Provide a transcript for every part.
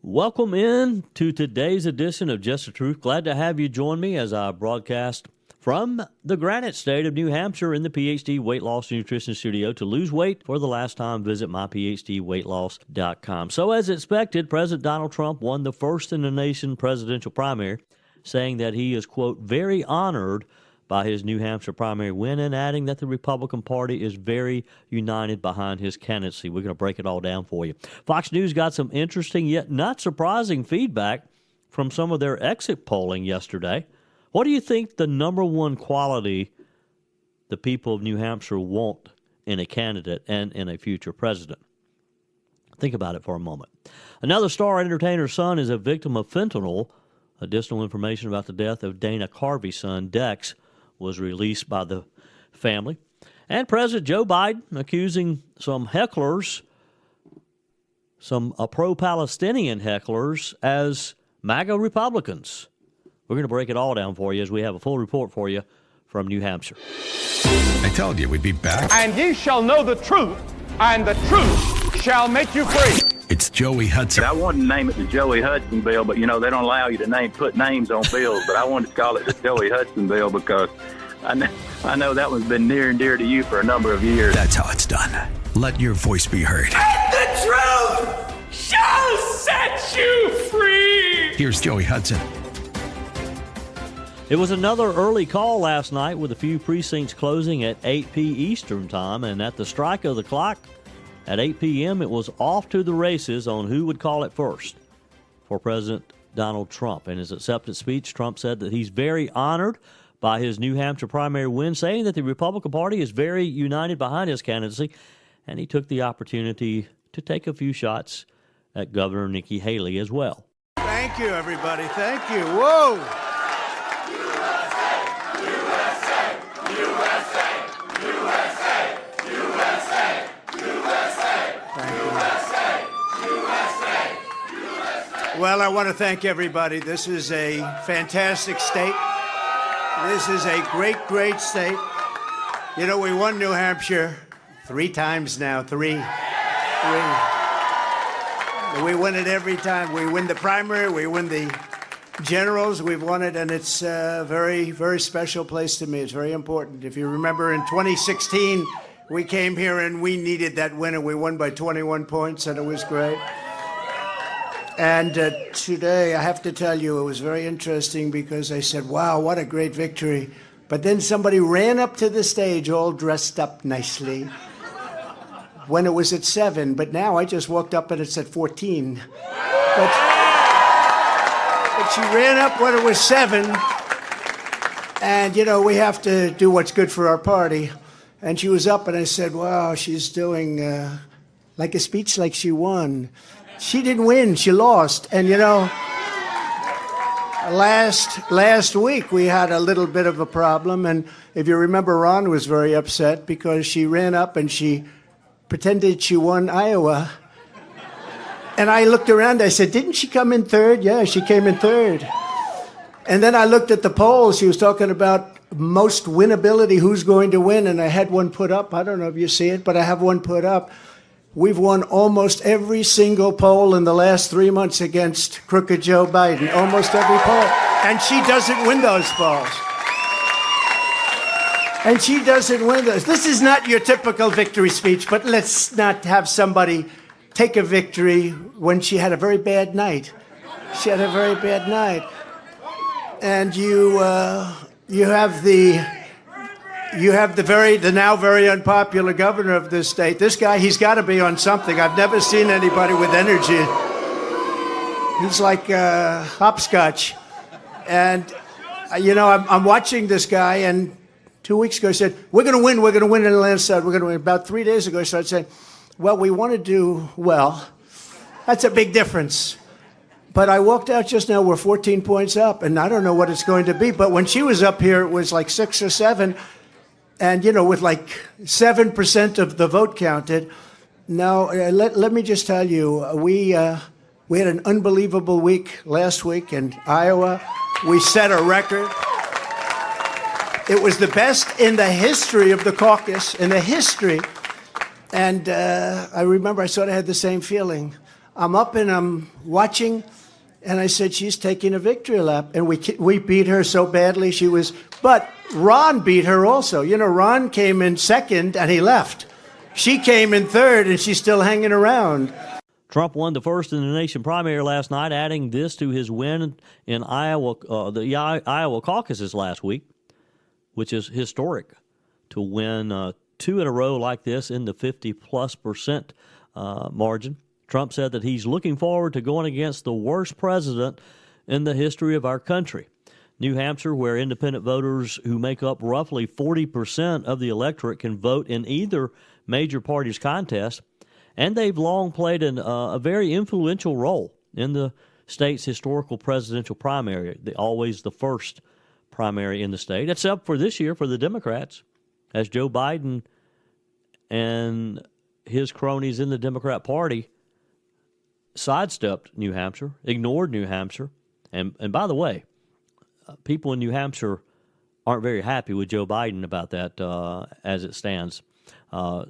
Welcome in to today's edition of Just the Truth. Glad to have you join me as I broadcast from the Granite State of New Hampshire in the PhD Weight Loss and Nutrition Studio. To lose weight for the last time, visit myphdweightloss.com. So as expected, President Donald Trump won the first in the nation presidential primary, saying that he is, quote, very honored by his New Hampshire primary win, and adding that the Republican Party is very united behind his candidacy. We're going to break it all down for you. Fox News got some interesting yet not surprising feedback from some of their exit polling yesterday. What do you think the number one quality the people of New Hampshire want in a candidate and in a future president? Think about it for a moment. Another star entertainer's son is a victim of fentanyl. Additional information about the death of Dana Carvey's son, Dex, was released by the family. And President Joe Biden accusing some hecklers, some pro-Palestinian hecklers, as MAGA Republicans. We're going to break it all down for you as we have a full report for you from New Hampshire. I told you we'd be back. And ye shall know the truth, and the truth shall make you free. It's Joey Hudson. I wanted to name it the Joey Hudson bill, but, you know, they don't allow you to put names on bills. But I wanted to call it the Joey Hudson bill because I know that one's been near and dear to you for a number of years. That's how it's done. Let your voice be heard. And the truth shall set you free. Here's Joey Hudson. It was another early call last night with a few precincts closing at 8 p. Eastern time, and at the strike of the clock, at 8 p.m., it was off to the races on who would call it first for President Donald Trump. In his acceptance speech, Trump said that he's very honored by his New Hampshire primary win, saying that the Republican Party is very united behind his candidacy, and he took the opportunity to take a few shots at Governor Nikki Haley as well. Thank you, everybody. Thank you. Whoa! Well, I want to thank everybody. This is a fantastic state. This is a great, great state. You know, we won New Hampshire 3 times now. Three. We win it every time. We win the primary. We win the generals. We've won it, and it's a very, very special place to me. It's very important. If you remember, in 2016, we came here and we needed that win, and we won by 21 points, and it was great. And today, I have to tell you, it was very interesting because I said, wow, what a great victory. But then somebody ran up to the stage all dressed up nicely when it was at 7. But now I just walked up and it's at 14. But she ran up when it was 7. And, you know, we have to do what's good for our party. And she was up and I said, wow, she's doing like a speech like she won. She didn't win, she lost. And, you know, last week we had a little bit of a problem. And if you remember, Ron was very upset because she ran up and she pretended she won Iowa. And I looked around, I said, didn't she come in 3rd? Yeah, she came in 3rd. And then I looked at the polls. She was talking about most winnability, who's going to win. And I had one put up. I don't know if you see it, but I have one put up. We've won almost every single poll in the last 3 months against crooked Joe Biden. Almost every poll. And she doesn't win those polls. And she doesn't win those. This is not your typical victory speech, but let's not have somebody take a victory when she had a very bad night. She had a very bad night. And you have the now very unpopular governor of this state. This guy, he's got to be on something. I've never seen anybody with energy. He's like hopscotch. And, you know, I'm watching this guy, and 2 weeks ago he said, we're going to win in the landslide. We're going to win. About 3 days ago he started saying, well, we want to do well. That's a big difference. But I walked out just now, we're 14 points up, and I don't know what it's going to be. But when she was up here, it was like 6 or 7. And, you know, with like 7% of the vote counted. Now, let me just tell you, we had an unbelievable week last week in Iowa. We set a record. It was the best in the history of the caucus, in the history. And I remember I sort of had the same feeling. I'm up and I'm watching, and I said, she's taking a victory lap. And we beat her so badly, but Ron beat her also. You know, Ron came in second and he left. She came in third and she's still hanging around. Trump won the first in the nation primary last night, adding this to his win in Iowa, the Iowa caucuses last week, which is historic to win 2 in a row like this in the 50+% margin. Trump said that he's looking forward to going against the worst president in the history of our country. New Hampshire, where independent voters who make up roughly 40% of the electorate can vote in either major party's contest, and they've long played a very influential role in the state's historical presidential primary, always the first primary in the state, except for this year for the Democrats, as Joe Biden and his cronies in the Democrat Party sidestepped New Hampshire, ignored New Hampshire. And by the way, people in New Hampshire aren't very happy with Joe Biden about that as it stands,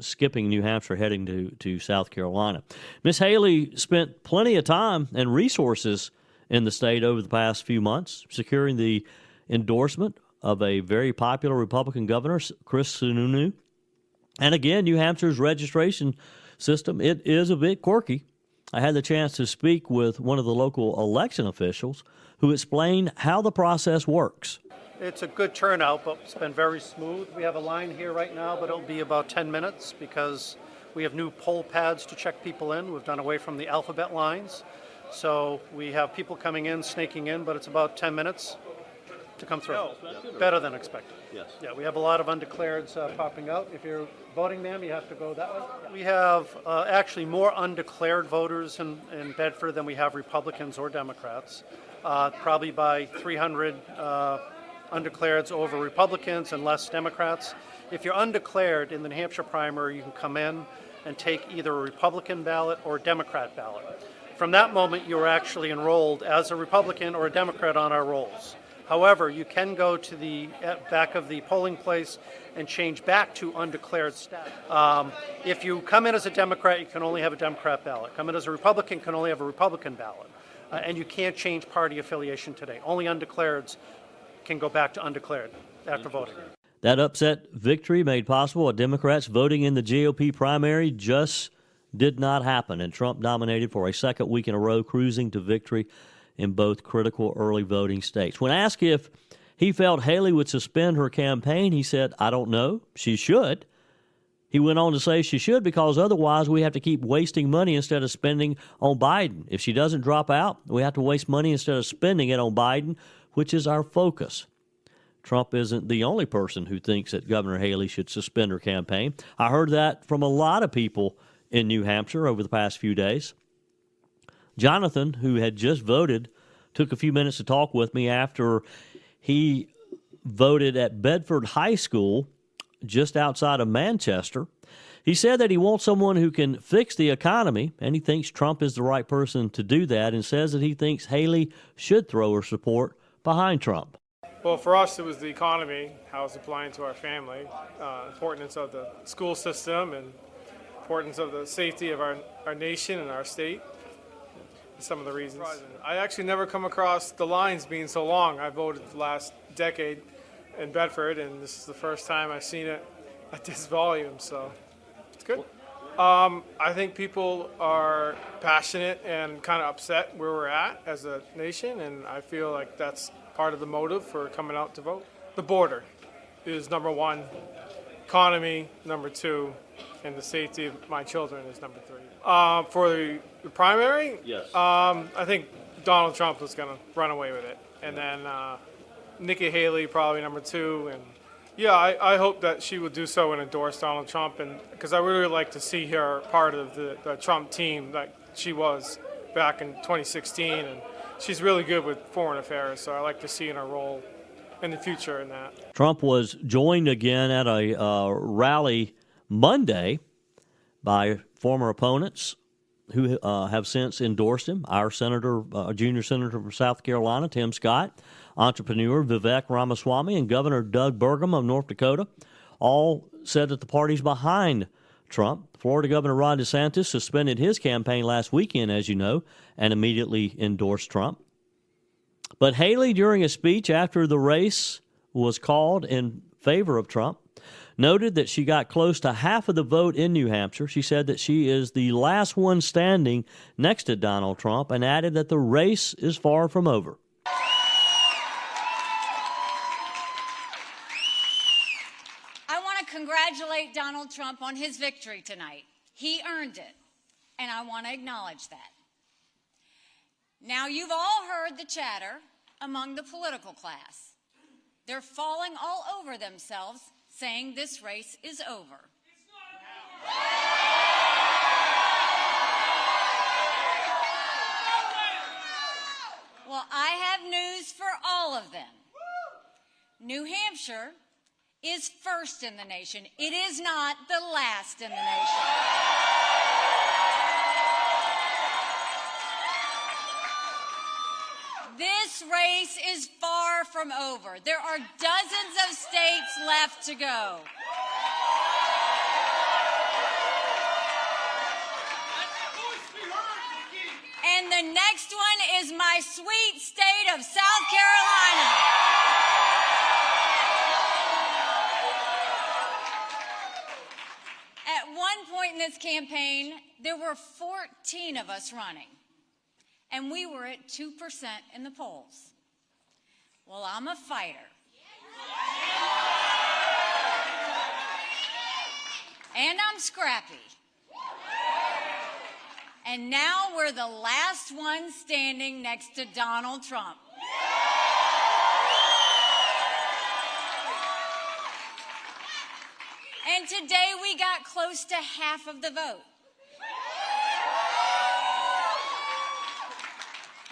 skipping New Hampshire, heading to South Carolina. Miss Haley spent plenty of time and resources in the state over the past few months, securing the endorsement of a very popular Republican governor, Chris Sununu. And again, New Hampshire's registration system, it is a bit quirky. I had the chance to speak with one of the local election officials who explained how the process works. It's a good turnout, but it's been very smooth. We have a line here right now, but it'll be about 10 minutes because we have new poll pads to check people in. We've done away from the alphabet lines. So we have people coming in, snaking in, but it's about 10 minutes to come through. Better than expected. Yes. Yeah, we have a lot of undeclareds popping out. If you're voting, ma'am, you have to go that way. We have actually more undeclared voters in Bedford than we have Republicans or Democrats. Probably by 300 undeclareds over Republicans and less Democrats. If you're undeclared in the New Hampshire primary, you can come in and take either a Republican ballot or a Democrat ballot. From that moment, you're actually enrolled as a Republican or a Democrat on our rolls. However, you can go to the back of the polling place and change back to undeclared status. If you come in as a Democrat, you can only have a Democrat ballot. Come in as a Republican, you can only have a Republican ballot. And you can't change party affiliation today. Only undeclareds can go back to undeclared after voting. That upset victory made possible. Democrats voting in the GOP primary just did not happen, and Trump dominated for a second week in a row, cruising to victory in both critical early voting states. When asked if he felt Haley would suspend her campaign, he said, "I don't know. She should." He went on to say she should because otherwise we have to keep wasting money instead of spending on Biden. If she doesn't drop out, we have to waste money instead of spending it on Biden, which is our focus. Trump isn't the only person who thinks that Governor Haley should suspend her campaign. I heard that from a lot of people in New Hampshire over the past few days. Jonathan, who had just voted, took a few minutes to talk with me after he voted at Bedford High School just outside of Manchester. He said that he wants someone who can fix the economy, and he thinks Trump is the right person to do that, and says that he thinks Haley should throw her support behind Trump. Well, for us, it was the economy, how it's applying to our family, importance of the school system, and importance of the safety of our nation and our state. Some of the reasons. I actually never come across the lines being so long. I voted the last decade in Bedford, and this is the first time I've seen it at this volume, so it's good. I think people are passionate and kind of upset where we're at as a nation, and I feel like that's part of the motive for coming out to vote. The border is number one, economy number two, and the safety of my children is number three. For the primary, yes. I think Donald Trump was going to run away with it, and then Nikki Haley probably number two, and yeah, I hope that she will do so and endorse Donald Trump, and because I really like to see her part of the Trump team like she was back in 2016, and she's really good with foreign affairs, so I like to see in her role in the future in that. Trump was joined again at a rally Monday by former opponents who have since endorsed him. Our senator, junior senator from South Carolina, Tim Scott, entrepreneur Vivek Ramaswamy, and Governor Doug Burgum of North Dakota all said that the party's behind Trump. Florida Governor Ron DeSantis suspended his campaign last weekend, as you know, and immediately endorsed Trump. But Haley, during a speech after the race was called in favor of Trump, noted that she got close to half of the vote in New Hampshire. She said that she is the last one standing next to Donald Trump and added that the race is far from over. I want to congratulate Donald Trump on his victory tonight. He earned it, and I want to acknowledge that. Now, you've all heard the chatter among the political class. They're falling all over themselves, saying this race is over. Well, I have news for all of them. New Hampshire is first in the nation. It is not the last in the nation. This race is far from over. There are dozens of states left to go. And the next one is my sweet state of South Carolina. At one point in this campaign, there were 14 of us running. And we were at 2% in the polls. Well, I'm a fighter. And I'm scrappy. And now we're the last one standing next to Donald Trump. And today we got close to half of the vote.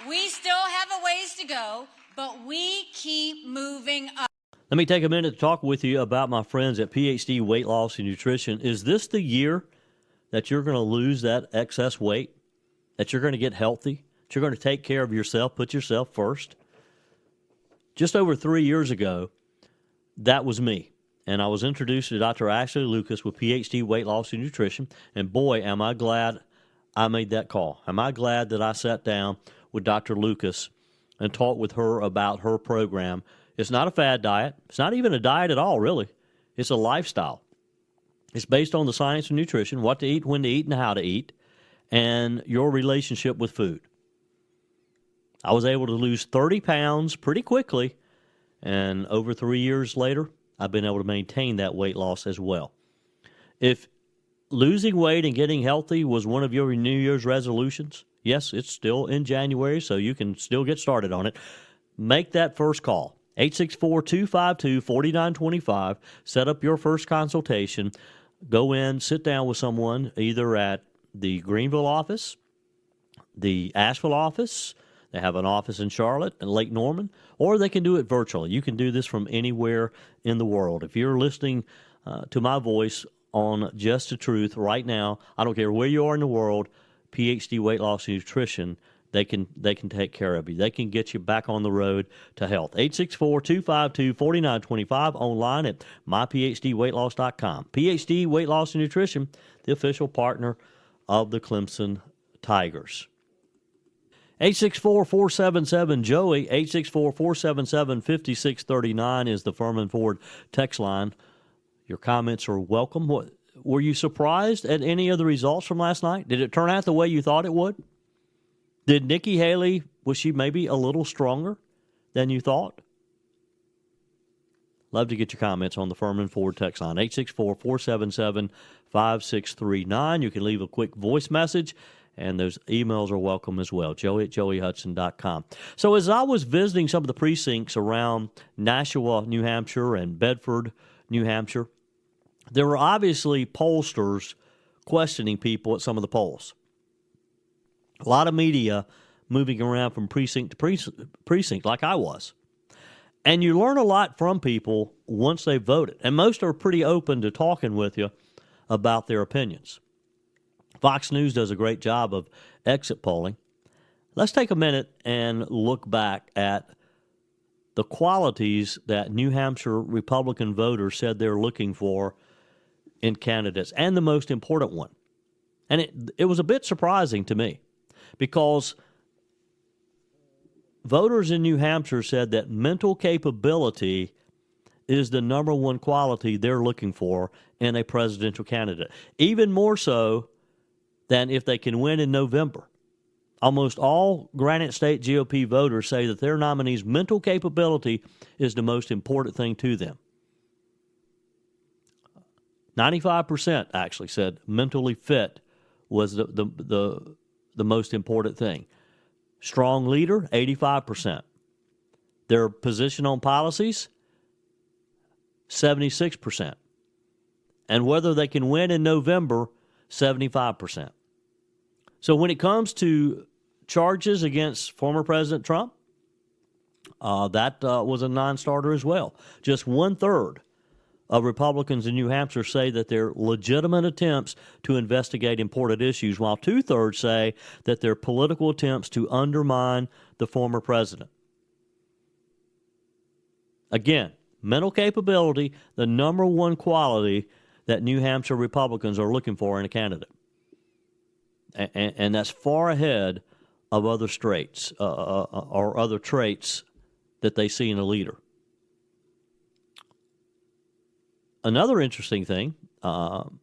We still have a ways to go, but we keep moving up. Let me take a minute to talk with you about my friends at PhD Weight Loss and Nutrition. Is this the year that you're going to lose that excess weight, that you're going to get healthy, that you're going to take care of yourself, put yourself first? Just over 3 years ago, that was me. And I was introduced to Dr. Ashley Lucas with PhD Weight Loss and Nutrition. And boy, am I glad I made that call. Am I glad that I sat down with Dr. Lucas and talked with her about her program. It's not a fad diet. It's not even a diet at all, really. It's a lifestyle. It's based on the science of nutrition, what to eat, when to eat, and how to eat, and your relationship with food. I was able to lose 30 pounds pretty quickly, and over 3 years later, I've been able to maintain that weight loss as well. If losing weight and getting healthy was one of your New Year's resolutions, yes, it's still in January, so you can still get started on it. Make that first call, 864-252-4925. Set up your first consultation. Go in, sit down with someone, either at the Greenville office, the Asheville office. They have an office in Charlotte and Lake Norman, or they can do it virtually. You can do this from anywhere in the world. If you're listening to my voice on Just the Truth right now, I don't care where you are in the world, PhD Weight Loss and Nutrition, they can take care of you. They can get you back on the road to health. 864-252-4925, online at myphdweightloss.com. PhD Weight Loss and Nutrition, the official partner of the Clemson Tigers. 864-477-JOEY, 864-477-5639 is the Furman Ford text line. Your comments are welcome. Were you surprised at any of the results from last night? Did it turn out the way you thought it would? Did Nikki Haley, was she maybe a little stronger than you thought? Love to get your comments on the Furman Ford text line, 864-477-5639. You can leave a quick voice message, and those emails are welcome as well, joey@joeyhudson.com. So as I was visiting some of the precincts around Nashua, New Hampshire, and Bedford, New Hampshire, there were obviously pollsters questioning people at some of the polls. A lot of media moving around from precinct to precinct like I was. And you learn a lot from people once they've voted. And most are pretty open to talking with you about their opinions. Fox News does a great job of exit polling. Let's take a minute and look back at the qualities that New Hampshire Republican voters said they're looking for in candidates, and the most important one. And it was a bit surprising to me because voters in New Hampshire said that mental capability is the number one quality they're looking for in a presidential candidate, even more so than if they can win in November. Almost all Granite State GOP voters say that their nominee's mental capability is the most important thing to them. 95% actually said mentally fit was the most important thing. Strong leader, 85%. Their position on policies, 76%. And whether they can win in November, 75%. So when it comes to charges against former President Trump, that was a non-starter as well. Just 1/3 of Republicans in New Hampshire say that they're legitimate attempts to investigate important issues, while 2/3 say that they're political attempts to undermine the former president. Again, mental capability, the number one quality that New Hampshire Republicans are looking for in a candidate. And that's far ahead of other traits or other traits that they see in a leader. Another interesting thing, and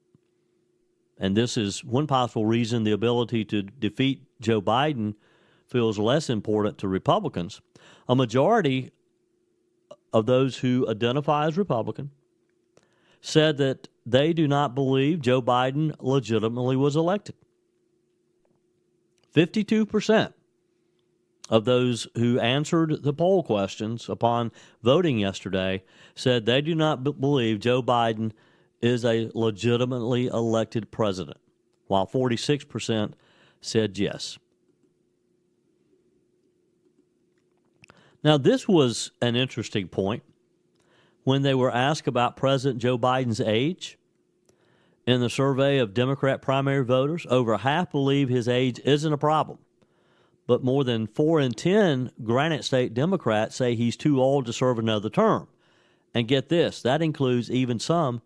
this is one possible reason the ability to defeat Joe Biden feels less important to Republicans, a majority of those who identify as Republican said that they do not believe Joe Biden legitimately was elected. 52% of those who answered the poll questions upon voting yesterday said they do not believe Joe Biden is a legitimately elected president, while 46% said yes. Now, this was an interesting point. When they were asked about President Joe Biden's age, in the survey of Democrat primary voters, over half believe his age isn't a problem. But more than 4 in 10 Granite State Democrats say he's too old to serve another term. And get this, that includes even some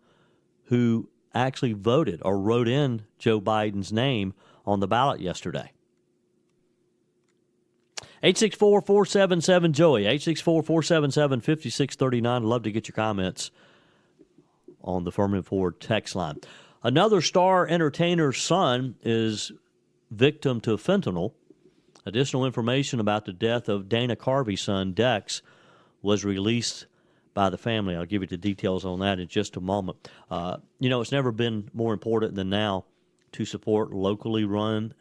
who actually voted or wrote in Joe Biden's name on the ballot yesterday. 864-477-JOEY, 864-477-5639. I'd love to get your comments on the Furman Ford text line. Another star entertainer's son is victim to fentanyl. Additional information about the death of Dana Carvey's son, Dex, was released by the family. I'll give you the details on that in just a moment. It's never been more important than now to support locally run,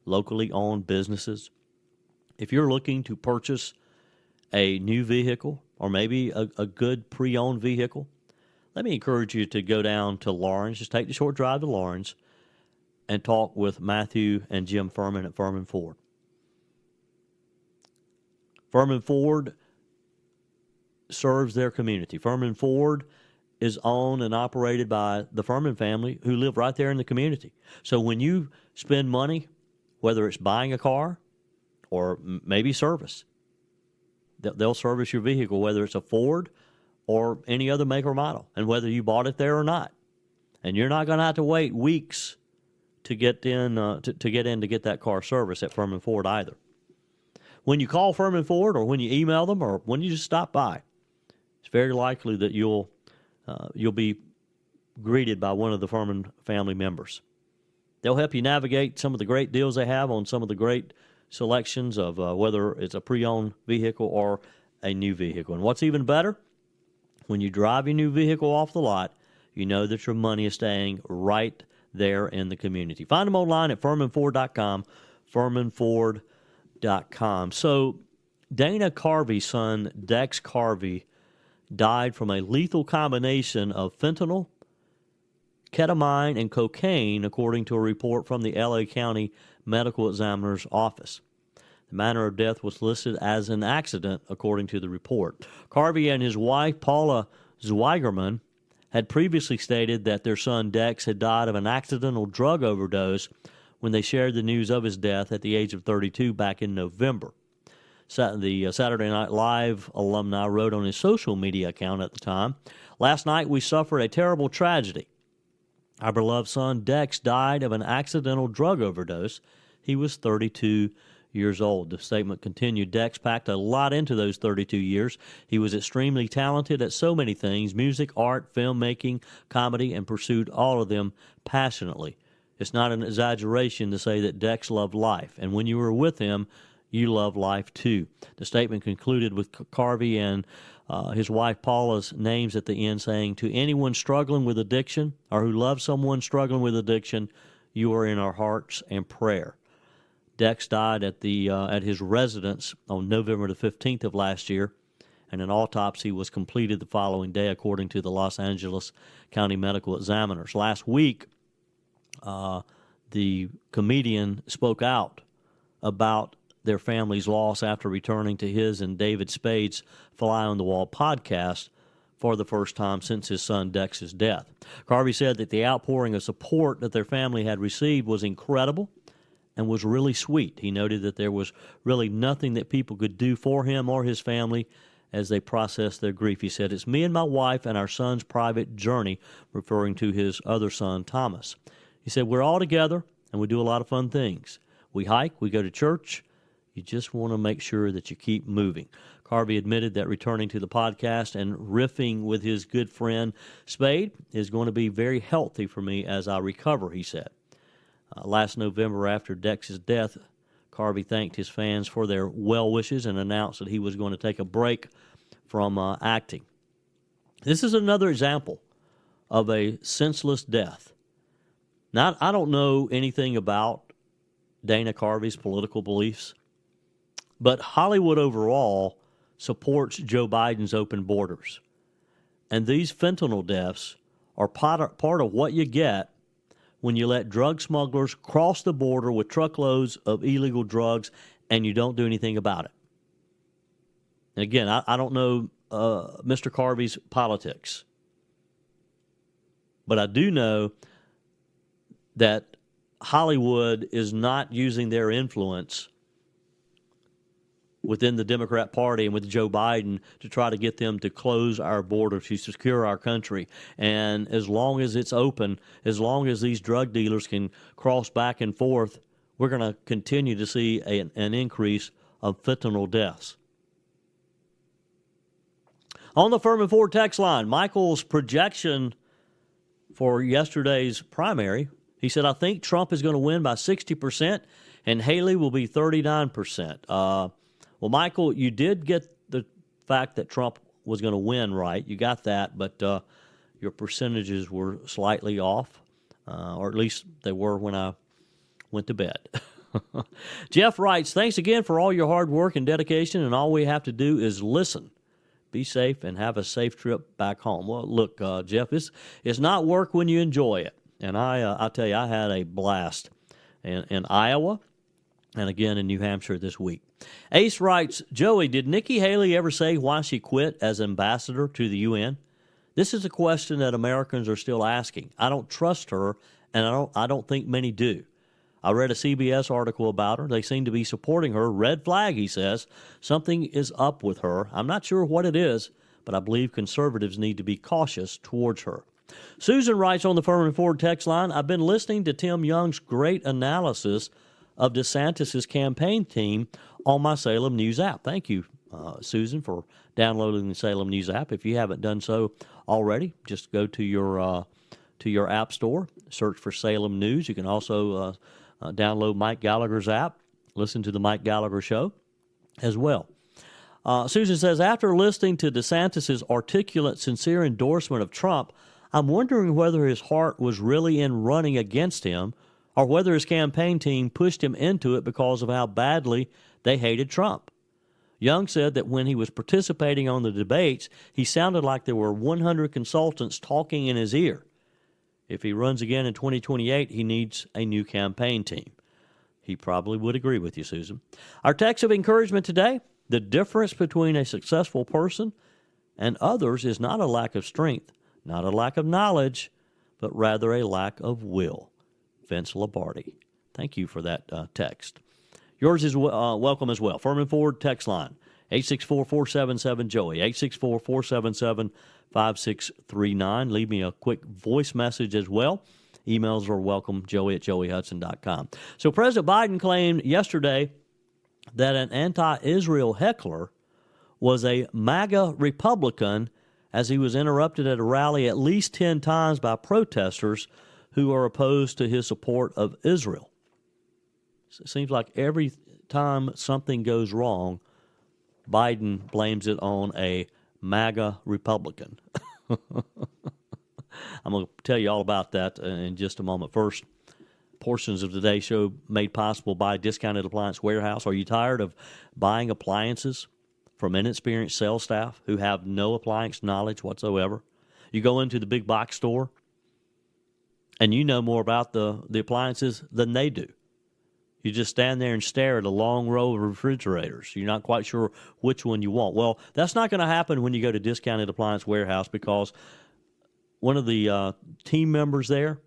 locally owned businesses. If you're looking to purchase a new vehicle or maybe a good pre-owned vehicle, let me encourage you to go down to Lawrence. Just take the short drive to Lawrence and talk with Matthew and Jim Furman at Furman Ford. Furman Ford serves their community. Furman Ford is owned and operated by the Furman family who live right there in the community. So when you spend money, whether it's buying a car or maybe service, they'll service your vehicle, whether it's a Ford or any other make or model, and whether you bought it there or not. And you're not going to have to wait weeks to get in to get that car serviced at Furman Ford either. When you call Furman Ford or when you email them or when you just stop by, it's very likely that you'll be greeted by one of the Furman family members. They'll help you navigate some of the great deals they have on some of the great selections of whether it's a pre-owned vehicle or a new vehicle. And what's even better, when you drive your new vehicle off the lot, you know that your money is staying right there in the community. Find them online at FurmanFord.com, FurmanFord.com. So Dana Carvey's son, Dex Carvey, died from a lethal combination of fentanyl, ketamine, and cocaine, according to a report from the L.A. County Medical Examiner's Office. The manner of death was listed as an accident, according to the report. Carvey and his wife, Paula Zweigerman, had previously stated that their son Dex had died of an accidental drug overdose when they shared the news of his death at the age of 32 back in November. The Saturday Night Live alumni wrote on his social media account at the time, "Last night we suffered a terrible tragedy. Our beloved son Dex died of an accidental drug overdose. He was 32 years old. The statement continued, Dex packed a lot into those 32 years. He was extremely talented at so many things, music, art, filmmaking, comedy, and pursued all of them passionately. It's not an exaggeration to say that Dex loved life, and when you were with him, you love life too. The statement concluded with Carvey and his wife Paula's names at the end, saying, to anyone struggling with addiction or who loves someone struggling with addiction, you are in our hearts and prayer. Dex died at his residence on November the 15th of last year, and an autopsy was completed the following day, according to the Los Angeles County Medical Examiners. Last week, the comedian spoke out about their family's loss after returning to his and David Spade's Fly on the Wall podcast for the first time since his son Dex's death. Carvey said that the outpouring of support that their family had received was incredible and was really sweet. He noted that there was really nothing that people could do for him or his family as they processed their grief. He said, it's me and my wife and our son's private journey, referring to his other son, Thomas. He said, we're all together and we do a lot of fun things. We hike, we go to church. You just want to make sure that you keep moving. Carvey admitted that returning to the podcast and riffing with his good friend Spade is going to be very healthy for me as I recover, he said. Last November, after Dex's death, Carvey thanked his fans for their well wishes and announced that he was going to take a break from acting. This is another example of a senseless death. Now, I don't know anything about Dana Carvey's political beliefs, but Hollywood overall supports Joe Biden's open borders. And these fentanyl deaths are part of what you get when you let drug smugglers cross the border with truckloads of illegal drugs and you don't do anything about it. And again, I don't know Mr. Carvey's politics, but I do know that Hollywood is not using their influence within the Democrat Party and with Joe Biden to try to get them to close our border, to secure our country. And as long as it's open, as long as these drug dealers can cross back and forth, we're going to continue to see an increase of fentanyl deaths. On the Furman Ford text line, Michael's projection for yesterday's primary, he said, I think Trump is going to win by 60% and Haley will be 39%. Well, Michael, you did get the fact that Trump was going to win right. You got that, but your percentages were slightly off, or at least they were when I went to bed. Jeff writes, thanks again for all your hard work and dedication, and all we have to do is listen. Be safe and have a safe trip back home. Well, look, Jeff, it's not work when you enjoy it. And I tell you, I had a blast in Iowa and again in New Hampshire this week. Ace writes, Joey, did Nikki Haley ever say why she quit as ambassador to the UN? This is a question that Americans are still asking. I don't trust her, and I don't think many do. I read a CBS article about her. They seem to be supporting her. Red flag, he says. Something is up with her. I'm not sure what it is, but I believe conservatives need to be cautious towards her. Susan writes on the Furman Ford text line, I've been listening to Tim Young's great analysis of DeSantis' campaign team on my Salem News app. Thank you, Susan, for downloading the Salem News app. If you haven't done so already, just go to your app store, search for Salem News. You can also download Mike Gallagher's app, listen to the Mike Gallagher Show as well. Susan says, after listening to DeSantis' articulate, sincere endorsement of Trump, I'm wondering whether his heart was really in running against him or whether his campaign team pushed him into it because of how badly they hated Trump. Young said that when he was participating on the debates, he sounded like there were 100 consultants talking in his ear. If he runs again in 2028, he needs a new campaign team. He probably would agree with you, Susan. Our text of encouragement today, the difference between a successful person and others is not a lack of strength, not a lack of knowledge, but rather a lack of will. Vince Lombardi. Thank you for that text. Yours is welcome as well. Furman Ford text line, 864-477-JOEY, 864-477-5639. Leave me a quick voice message as well. Emails are welcome, joey@joeyhudson.com. So President Biden claimed yesterday that an anti-Israel heckler was a MAGA Republican as he was interrupted at a rally at least 10 times by protesters who are opposed to his support of Israel. It seems like every time something goes wrong, Biden blames it on a MAGA Republican. I'm going to tell you all about that in just a moment. First, portions of today's show made possible by Discounted Appliance Warehouse. Are you tired of buying appliances from inexperienced sales staff who have no appliance knowledge whatsoever? You go into the big box store, and you know more about the appliances than they do. You just stand there and stare at a long row of refrigerators. You're not quite sure which one you want. Well, that's not going to happen when you go to Discounted Appliance Warehouse, because one of the team members there,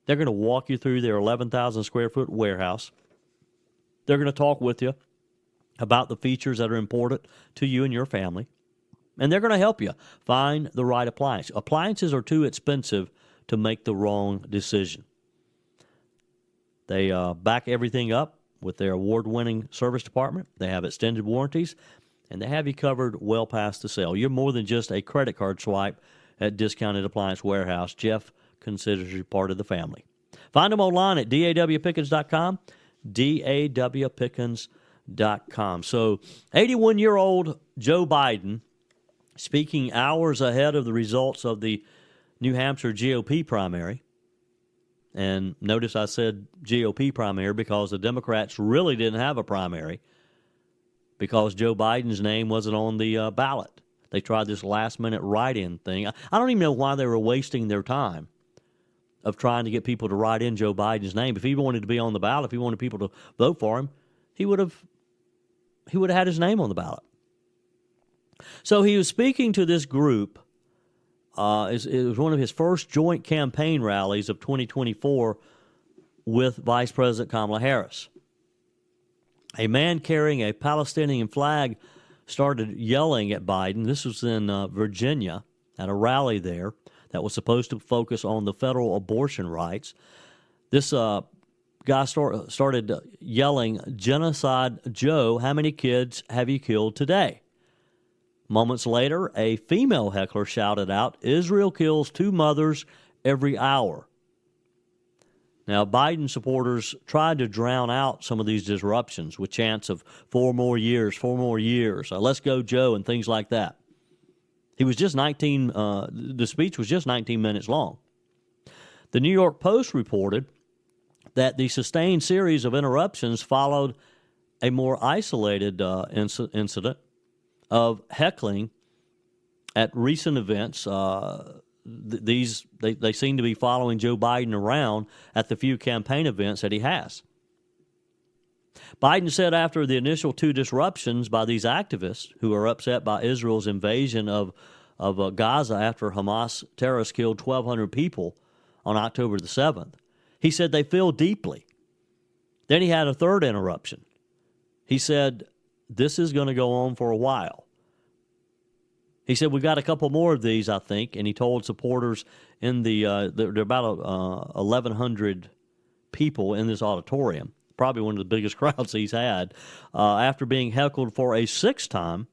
they're going to walk you through their 11,000 square foot warehouse. They're going to talk with you about the features that are important to you and your family. And they're going to help you find the right appliance. Appliances are too expensive to make the wrong decision. They back everything up with their award-winning service department. They have extended warranties, and they have you covered well past the sale. You're more than just a credit card swipe at Discounted Appliance Warehouse. Jeff considers you part of the family. Find them online at dawpickens.com, dawpickens.com. So 81-year-old Joe Biden, speaking hours ahead of the results of the New Hampshire GOP primary. And notice I said GOP primary because the Democrats really didn't have a primary because Joe Biden's name wasn't on the ballot. They tried this last-minute write-in thing. I don't even know why they were wasting their time of trying to get people to write in Joe Biden's name. If he wanted to be on the ballot, if he wanted people to vote for him, he would have had his name on the ballot. So he was speaking to this group. It was one of his first joint campaign rallies of 2024 with Vice President Kamala Harris. A man carrying a Palestinian flag started yelling at Biden. This was in Virginia at a rally there that was supposed to focus on the federal abortion rights. This guy started yelling, "Genocide Joe, how many kids have you killed today?" Moments later, a female heckler shouted out, "Israel kills 2 mothers every hour." Now, Biden supporters tried to drown out some of these disruptions with chants of 4 more years, let's go Joe, and things like that. The speech was just 19 minutes long. The New York Post reported that the sustained series of interruptions followed a more isolated incident of heckling at recent events. They seem to be following Joe Biden around at the few campaign events that he has. Biden said after the initial 2 disruptions by these activists who are upset by Israel's invasion of Gaza after Hamas terrorists killed 1,200 people on October the 7th, he said they feel deeply. Then he had a third interruption. He said, this is going to go on for a while. He said, we got a couple more of these, I think, and he told supporters in there are about 1,100 people in this auditorium, probably one of the biggest crowds he's had. After being heckled for a 6th time,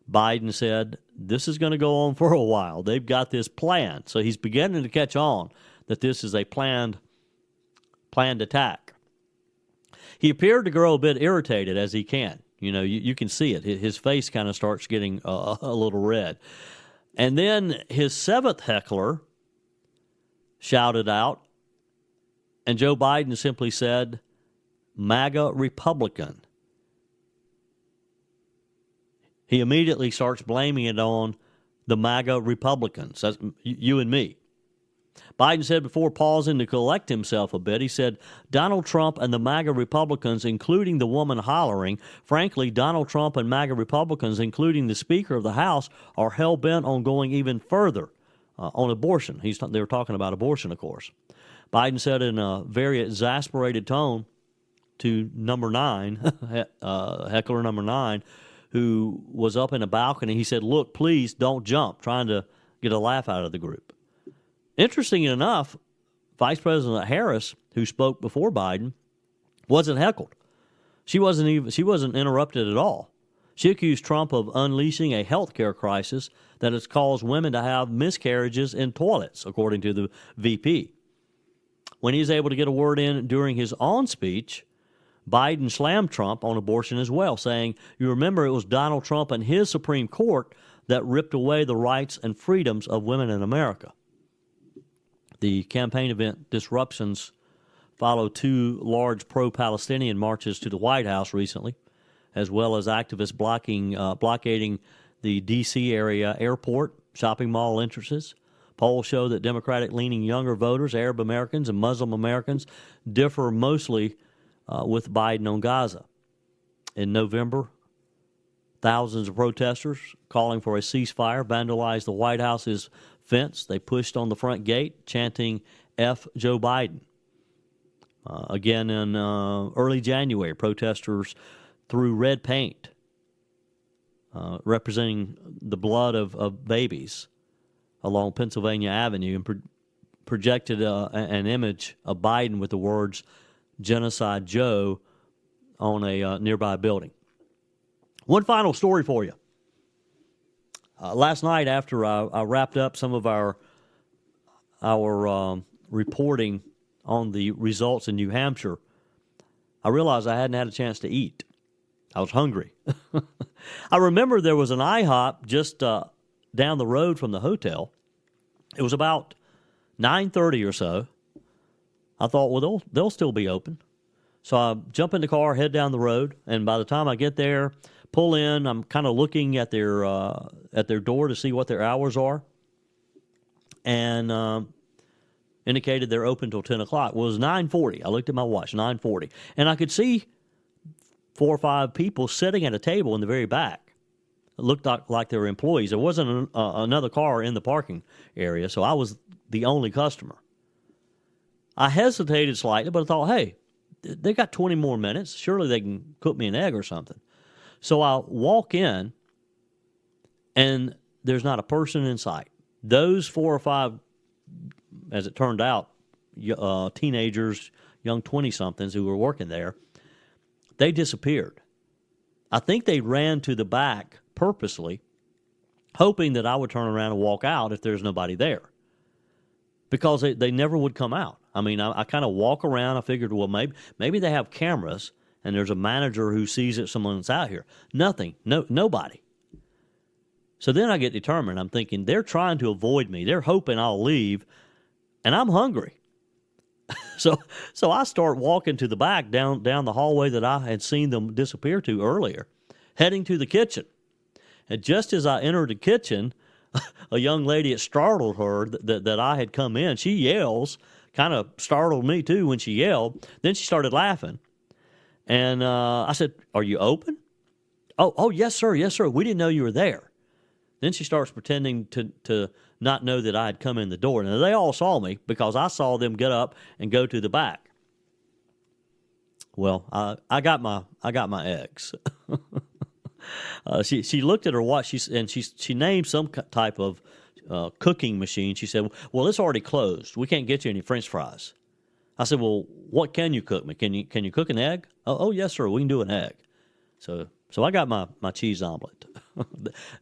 Biden said, this is going to go on for a while. They've got this planned. So he's beginning to catch on that this is a planned attack. He appeared to grow a bit irritated, as he can. You know, you can see it. His face kind of starts getting a little red. And then his 7th heckler shouted out, and Joe Biden simply said, MAGA Republican. He immediately starts blaming it on the MAGA Republicans. That's you and me. Biden said before pausing to collect himself a bit, he said, Donald Trump and the MAGA Republicans, including the woman hollering, frankly, Donald Trump and MAGA Republicans, including the Speaker of the House, are hell-bent on going even further on abortion. They were talking about abortion, of course. Biden said in a very exasperated tone to number 9, heckler number 9, who was up in a balcony, he said, look, please don't jump, trying to get a laugh out of the group. Interesting enough, Vice President Harris, who spoke before Biden, wasn't heckled. She wasn't interrupted at all. She accused Trump of unleashing a health care crisis that has caused women to have miscarriages in toilets, according to the VP. When he was able to get a word in during his own speech, Biden slammed Trump on abortion as well, saying, you remember it was Donald Trump and his Supreme Court that ripped away the rights and freedoms of women in America. The campaign event disruptions followed 2 large pro-Palestinian marches to the White House recently, as well as activists blockading the D.C. area airport, shopping mall entrances. Polls show that Democratic-leaning younger voters, Arab Americans and Muslim Americans, differ mostly with Biden on Gaza. In November, thousands of protesters calling for a ceasefire vandalized the White House's fence. They pushed on the front gate, chanting, F. Joe Biden. Again, in early January, protesters threw red paint representing the blood of babies along Pennsylvania Avenue and projected an image of Biden with the words Genocide Joe on a nearby building. One final story for you. Last night, after I wrapped up some of our reporting on the results in New Hampshire, I realized I hadn't had a chance to eat. I was hungry. I remember there was an IHOP just down the road from the hotel. It was about 9:30 or so. I thought, well, they'll still be open. So I jump in the car, head down the road, and by the time I get there, pull in, I'm kind of looking at their door to see what their hours are, and indicated they're open till 10 o'clock. Well, it was 9:40. I looked at my watch, 9:40, and I could see 4 or 5 people sitting at a table in the very back. It looked like they were employees. There wasn't another car in the parking area, so I was the only customer. I hesitated slightly, but I thought, hey, they got 20 more minutes. Surely they can cook me an egg or something. So I walk in, and there's not a person in sight. Those 4 or 5, as it turned out, teenagers, young 20-somethings who were working there, they disappeared. I think they ran to the back purposely, hoping that I would turn around and walk out if there's nobody there, because they never would come out. I mean, I kind of walk around. I figured, well, maybe they have cameras, and there's a manager who sees that someone's out here. Nothing. Nobody. So then I get determined. I'm thinking, they're trying to avoid me. They're hoping I'll leave, and I'm hungry. So I start walking to the back down the hallway that I had seen them disappear to earlier, heading to the kitchen. And just as I entered the kitchen, a young lady, it startled her that I had come in. She yells, kind of startled me too when she yelled. Then she started laughing. And I said, "Are you open?" Oh, yes, sir. Yes, sir. We didn't know you were there. Then she starts pretending to not know that I had come in the door. Now, they all saw me because I saw them get up and go to the back. Well, I got my eggs. She looked at her watch, she named some type of cooking machine. She said, "Well, it's already closed. We can't get you any French fries." I said, "Well, what can you cook me? Can you cook an egg?" Oh, yes, sir. We can do an egg. So I got my cheese omelet.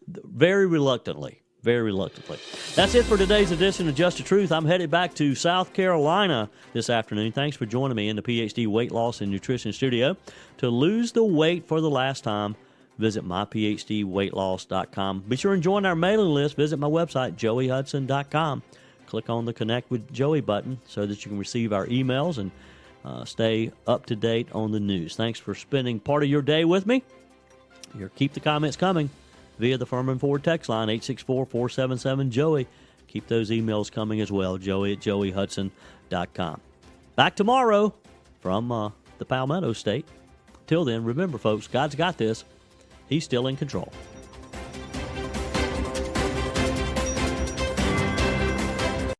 Very reluctantly. That's it for today's edition of Just the Truth. I'm headed back to South Carolina this afternoon. Thanks for joining me in the PhD Weight Loss and Nutrition Studio. To lose the weight for the last time, visit myphdweightloss.com. Be sure and join our mailing list. Visit my website, joeyhudson.com. Click on the Connect with Joey button so that you can receive our emails and stay up to date on the news. Thanks for spending part of your day with me. Keep the comments coming via the Furman Ford text line, 864-477-JOEY. Keep those emails coming as well, joey@joeyhudson.com. Back tomorrow from the Palmetto State. Till then, remember, folks, God's got this. He's still in control.